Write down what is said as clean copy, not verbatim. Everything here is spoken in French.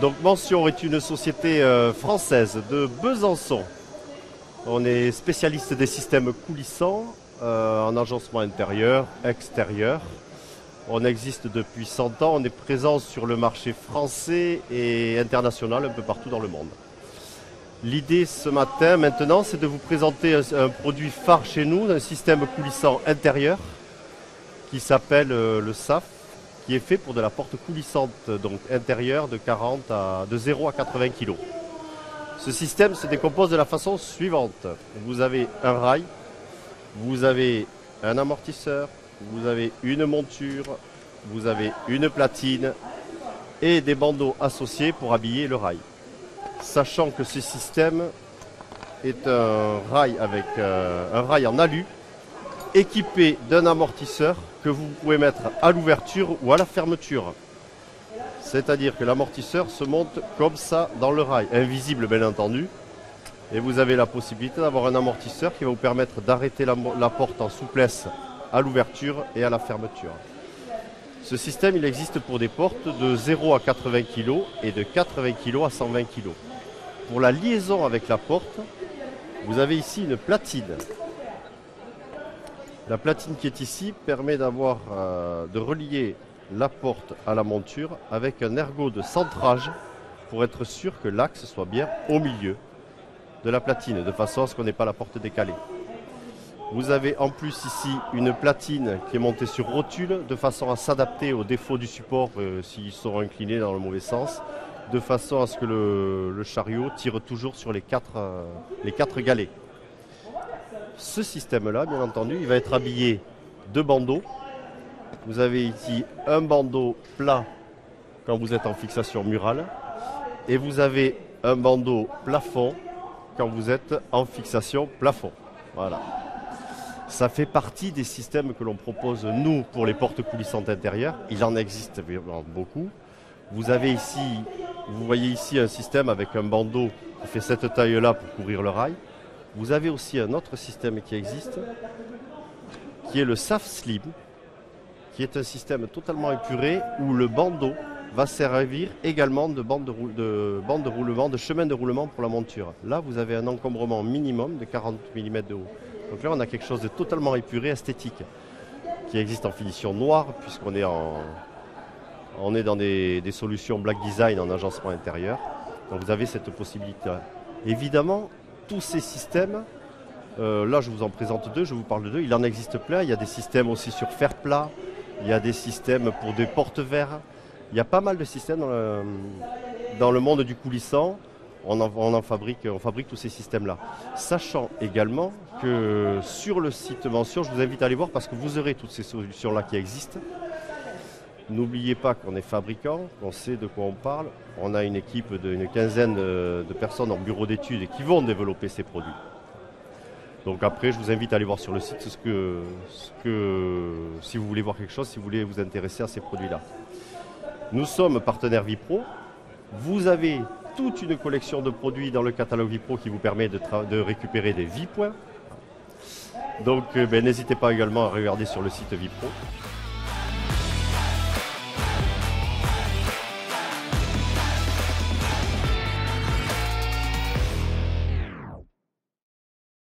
Donc Mention est une société française de Besançon. On est spécialiste des systèmes coulissants en agencement intérieur, extérieur. On existe depuis 100 ans, on est présent sur le marché français et international un peu partout dans le monde. L'idée ce matin, maintenant, c'est de vous présenter un produit phare chez nous, un système coulissant intérieur qui s'appelle le SAF, qui est fait pour de la porte coulissante, donc intérieure de 0 à 80 kg. Ce système se décompose de la façon suivante. Vous avez un rail, vous avez un amortisseur, vous avez une monture, vous avez une platine et des bandeaux associés pour habiller le rail. Sachant que ce système est un rail en alu équipé d'un amortisseur que vous pouvez mettre à l'ouverture ou à la fermeture. C'est-à-dire que l'amortisseur se monte comme ça dans le rail, invisible bien entendu. Et vous avez la possibilité d'avoir un amortisseur qui va vous permettre d'arrêter la porte en souplesse à l'ouverture et à la fermeture. Ce système, il existe pour des portes de 0 à 80 kg et de 80 kg à 120 kg. Pour la liaison avec la porte, vous avez ici une platine. La platine qui est ici permet de relier la porte à la monture avec un ergot de centrage pour être sûr que l'axe soit bien au milieu de la platine, de façon à ce qu'on n'ait pas la porte décalée. Vous avez en plus ici une platine qui est montée sur rotule de façon à s'adapter aux défauts du support s'ils sont inclinés dans le mauvais sens, de façon à ce que le chariot tire toujours sur les quatre galets. Ce système-là, bien entendu, il va être habillé de bandeaux. Vous avez ici un bandeau plat quand vous êtes en fixation murale et vous avez un bandeau plafond quand vous êtes en fixation plafond. Voilà. Ça fait partie des systèmes que l'on propose nous pour les portes coulissantes intérieures. Il en existe beaucoup. Vous voyez ici un système avec un bandeau qui fait cette taille-là pour couvrir le rail. Vous avez aussi un autre système qui existe, qui est le SAF Slim, qui est un système totalement épuré où le bandeau va servir également de bande de roulement, de chemin de roulement pour la monture. Là, vous avez un encombrement minimum de 40 mm de haut. Donc là, on a quelque chose de totalement épuré, esthétique, qui existe en finition noire, puisqu'on est dans des solutions black design en agencement intérieur. Donc vous avez cette possibilité. Évidemment, tous ces systèmes, là je vous en présente deux, je vous parle de deux, il en existe plein. Il y a des systèmes aussi sur fer plat, il y a des systèmes pour des porte-verres. Il y a pas mal de systèmes dans le monde du coulissant. On fabrique tous ces systèmes-là. Sachant également que sur le site Mention, je vous invite à aller voir parce que vous aurez toutes ces solutions-là qui existent. N'oubliez pas qu'on est fabricant, qu'on sait de quoi on parle. On a une équipe d'une quinzaine de personnes en bureau d'études qui vont développer ces produits. Donc après, je vous invite à aller voir sur le site si vous voulez voir quelque chose, si vous voulez vous intéresser à ces produits-là. Nous sommes partenaires Vipro. Vous avez toute une collection de produits dans le catalogue Vipro qui vous permet de récupérer des Vipoints. Donc n'hésitez pas également à regarder sur le site Vipro.